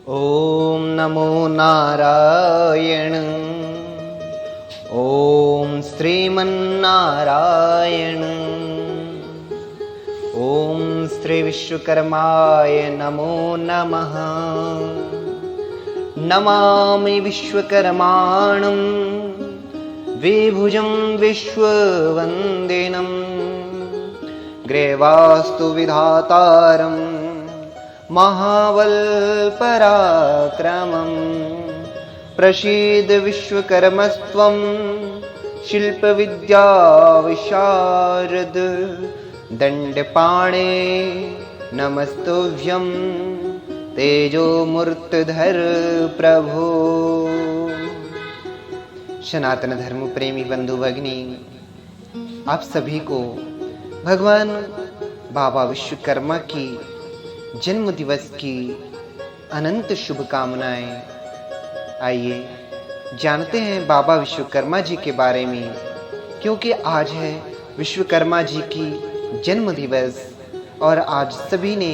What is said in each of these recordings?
ओम नमो नारायण। ओम श्रीमन्नारायण। ओम श्री विश्वकर्माय नमो नमः। नमामि विश्वकर्माणं विभुजं विश्ववन्दिनं ग्रीवास्तु विधातारं महाबलपराक्रमं। प्रसीद विश्वकर्मस्त्वं शिल्पविद्याविशारद। दण्डपाणे नमस्तुभ्यं तेजोमूर्तिधर प्रभो। सनातन धर्म प्रेमी बंधु भगिनी, आप सभी को भगवान बाबा विश्वकर्मा की जन्म दिवस की अनंत शुभकामनाएं। आइए जानते हैं बाबा विश्वकर्मा जी के बारे में, क्योंकि आज है विश्वकर्मा जी की जन्म दिवस और आज सभी ने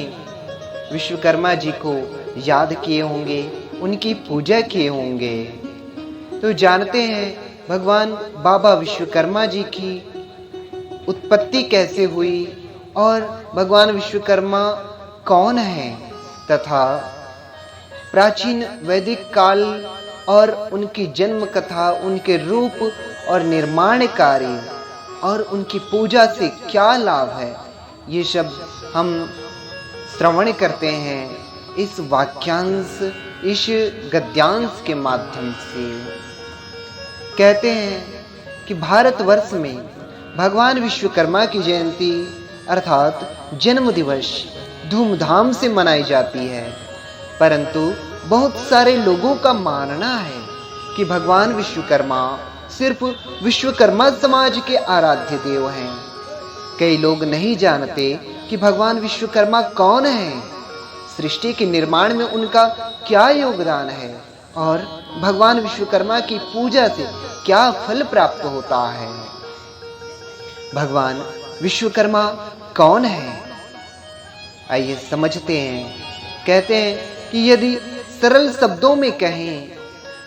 विश्वकर्मा जी को याद किए होंगे, उनकी पूजा किए होंगे। तो जानते हैं भगवान बाबा विश्वकर्मा जी की उत्पत्ति कैसे हुई और भगवान विश्वकर्मा कौन है, तथा प्राचीन वैदिक काल और उनकी जन्म कथा, उनके रूप और निर्माण कार्य और उनकी पूजा से क्या लाभ है, ये सब हम श्रवण करते हैं इस वाक्यांश, इस गद्यांश के माध्यम से। कहते हैं कि भारतवर्ष में भगवान विश्वकर्मा की जयंती अर्थात जन्म दिवस धूमधाम से मनाई जाती है, परंतु बहुत सारे लोगों का मानना है कि भगवान विश्वकर्मा सिर्फ विश्वकर्मा समाज के आराध्य देव हैं। कई लोग नहीं जानते कि भगवान विश्वकर्मा कौन है, सृष्टि के निर्माण में उनका क्या योगदान है और भगवान विश्वकर्मा की पूजा से क्या फल प्राप्त होता है। भगवान विश्वकर्मा कौन है, आइए समझते हैं। कहते हैं कि यदि सरल शब्दों में कहें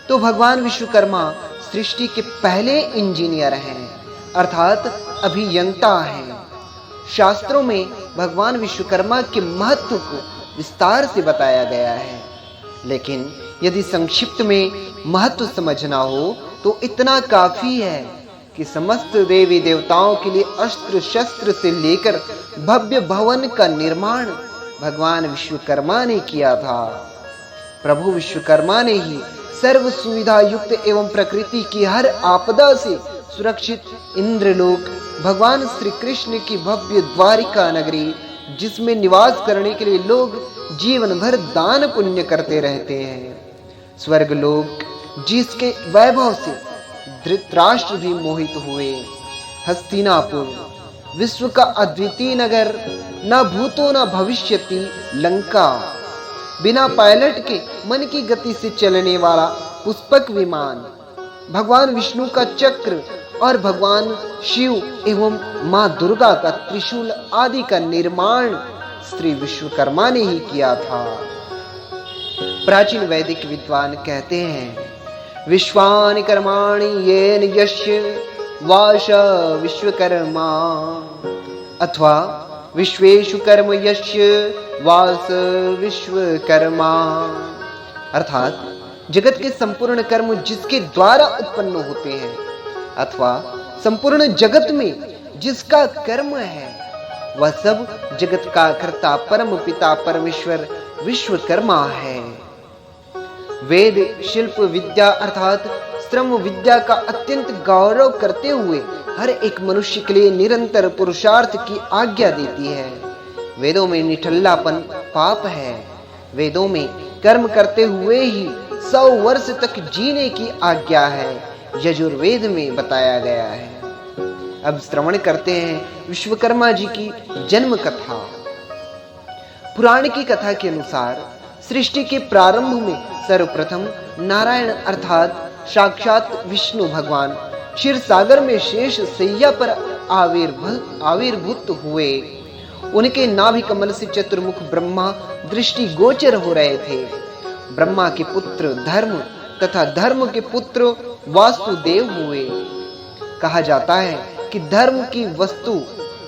तो भगवान विश्वकर्मा सृष्टि के पहले इंजीनियर हैं, अर्थात अभियंता हैं। शास्त्रों में भगवान विश्वकर्मा के महत्व को विस्तार से बताया गया है, लेकिन यदि संक्षिप्त में महत्व समझना हो तो इतना काफी है कि समस्त देवी देवताओं के लिए अस्त्र शस्त्र से लेकर भव्य भवन का निर्माण भगवान विश्वकर्मा ने किया था। प्रभु विश्वकर्मा ने ही सर्व सुविधा युक्त एवं प्रकृति की हर आपदा से सुरक्षित इंद्रलोक, भगवान श्री कृष्ण की भव्य द्वारिका नगरी, जिसमें निवास करने के लिए लोग जीवन भर दान पुण्य करते रहते हैं, स्वर्गलोक जिसके वैभव से धृतराष्ट्र भी मोहित हुए, हस्तिनापुर विश्व का अद्वितीय नगर, न भूतो न भविष्यति लंका, बिना पायलट के मन की गति से चलने वाला पुष्पक विमान, भगवान विष्णु का चक्र और भगवान शिव एवं मां दुर्गा का त्रिशूल आदि का निर्माण श्री विश्वकर्मा ने ही किया था। प्राचीन वैदिक विद्वान कहते हैं, विश्वानि कर्माणि येन यस्य वास विश्वकर्मा, अथवा विश्वेषु कर्म यस्य वास विश्वकर्मा, अर्थात जगत के संपूर्ण कर्म जिसके द्वारा उत्पन्न होते हैं अथवा संपूर्ण जगत में जिसका कर्म है, वह सब जगत का कर्ता परम पिता परमेश्वर विश्वकर्मा है। वेद शिल्प विद्या अर्थात श्रम विद्या का अत्यंत गौरव करते हुए हर एक मनुष्य के लिए निरंतर पुरुषार्थ की आज्ञा देती है। वेदों में निठल्लापन पाप है। वेदों में कर्म करते हुए ही 100 वर्ष तक जीने की आज्ञा है, यजुर्वेद में बताया गया है। अब श्रवण करते हैं विश्वकर्मा जी की जन्म कथा। पुराण की कथा के अनुसार सृष्टि के प्रारंभ में सर्वप्रथम नारायण अर्थात साक्षात विष्णु भगवान क्षीर सागर में शेष सैया पर आविर्भूत हुए। उनके नाभि कमल से चतुर्मुख ब्रह्मा दृष्टि गोचर हो रहे थे। ब्रह्मा के पुत्र धर्म तथा धर्म के पुत्र वासुदेव हुए। कहा जाता है कि धर्म की वस्तु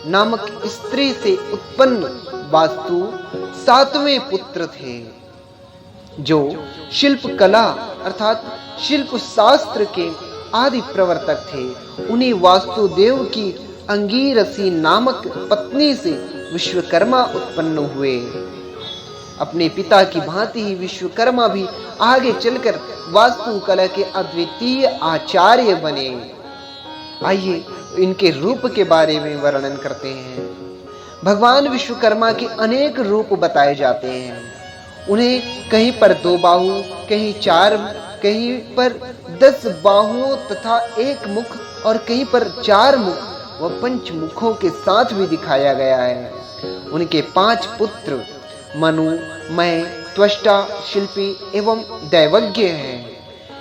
नामक स्त्री से उत्पन्न वास्तु 7वें पुत्र थे, जो शिल्प कला अर्थात शिल्प शास्त्र के आदि प्रवर्तक थे। उन्हीं वासुदेव की अंगीरसी नामक पत्नी से विश्वकर्मा उत्पन्न हुए। अपने पिता की भांति ही विश्वकर्मा भी आगे चलकर वास्तुकला के अद्वितीय आचार्य बने। आइए इनके रूप के बारे में वर्णन करते हैं। भगवान विश्वकर्मा के अनेक रूप बताए जाते हैं। उन्हें कहीं पर 2 बाहु, कहीं 4, कहीं पर 10 बाहुओं तथा 1 मुख और कहीं पर 4 मुख व 5 मुखों के साथ भी दिखाया गया है। उनके 5 पुत्र मनु, मय, त्वष्टा, शिल्पी एवं दैवज्ञ हैं।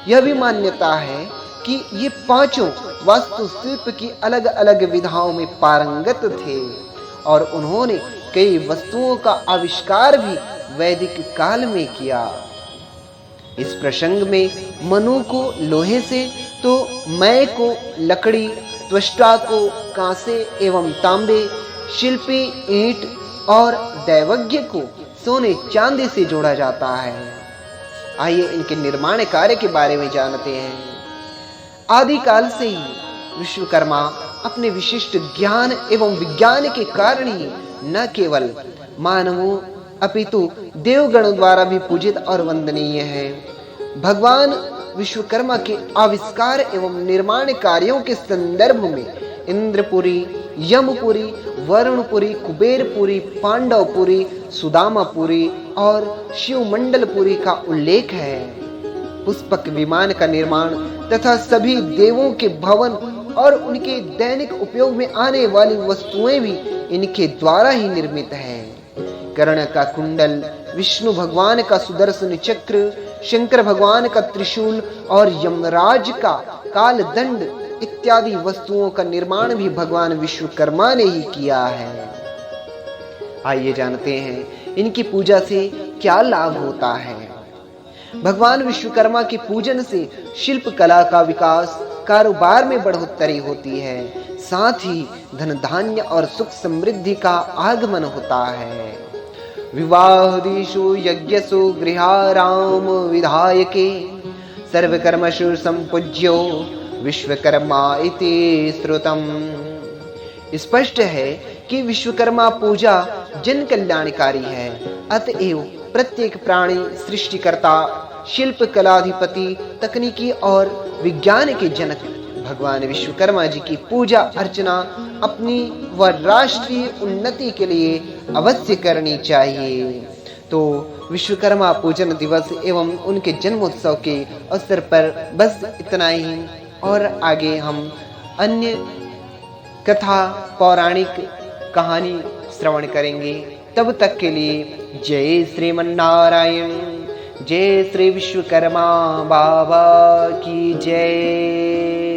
यह भी मान्यता है कि ये पांचों वास्तुशिल्प की अलग अलग विधाओं में पारंगत थे और उन्होंने कई वस्तुओं का आविष्कार भी वैदिक काल में किया। इस प्रसंग में मनु को लोहे से, तो मय को लकड़ी, त्वष्टा को कांसे एवं तांबे, शिल्पी ईंट और दैवज्ञ को सोने चांदी से जोड़ा जाता है। आइए इनके निर्माण कार्य के बारे में जानते हैं। आदिकाल से ही विश्वकर्मा अपने विशिष्ट ज्ञान एवं विज्ञान के कारण ही न केवल मानवों अपितु देवगणों द्वारा भी पूजित और वंदनीय है। भगवान विश्वकर्मा के आविष्कार एवं निर्माण कार्यों के संदर्भ में इंद्रपुरी, यमपुरी, वरुणपुरी, कुबेरपुरी, पांडवपुरी, सुदामापुरी और शिवमंडलपुरी का उल्लेख है। पुष्पक विमान का निर्माण तथा सभी देवों के भवन और उनके दैनिक उपयोग में आने वाली वस्तुएं भी इनके द्वारा ही निर्मित हैं। कर्ण का कुंडल, विष्णु भगवान का सुदर्शन चक्र, शंकर भगवान का त्रिशूल और यमराज का कालदंड इत्यादि वस्तुओं का निर्माण भी भगवान विश्वकर्मा ने ही किया है। आइए जानते हैं इनकी पूजा से क्या लाभ होता है। भगवान विश्वकर्मा के पूजन से शिल्प कला का विकास, कारोबार में बढ़ोतरी होती है, साथ ही धन धान्य और सुख समृद्धि का आगमन होता है। विवाहदिषु यज्ञसु गृहाराम विधायके सर्वकर्मसु संपूज्यो विश्वकर्मा इति श्रुतम्। स्पष्ट है कि विश्वकर्मा पूजा जन कल्याणकारी है, अतएव प्रत्येक प्राणी सृष्टिकर्ता, शिल्प कलाधिपति, तकनीकी और विज्ञान के जनक भगवान विश्वकर्मा जी की पूजा अर्चना अपनी व राष्ट्रीय उन्नति के लिए अवश्य करनी चाहिए। तो विश्वकर्मा पूजन दिवस एवं उनके जन्मोत्सव के अवसर पर बस इतना ही, और आगे हम अन्य कथा पौराणिक कहानी श्रवण करेंगे। तब तक के लिए जय श्रीमन्नारायण, जय श्री विश्वकर्मा बाबा की जय।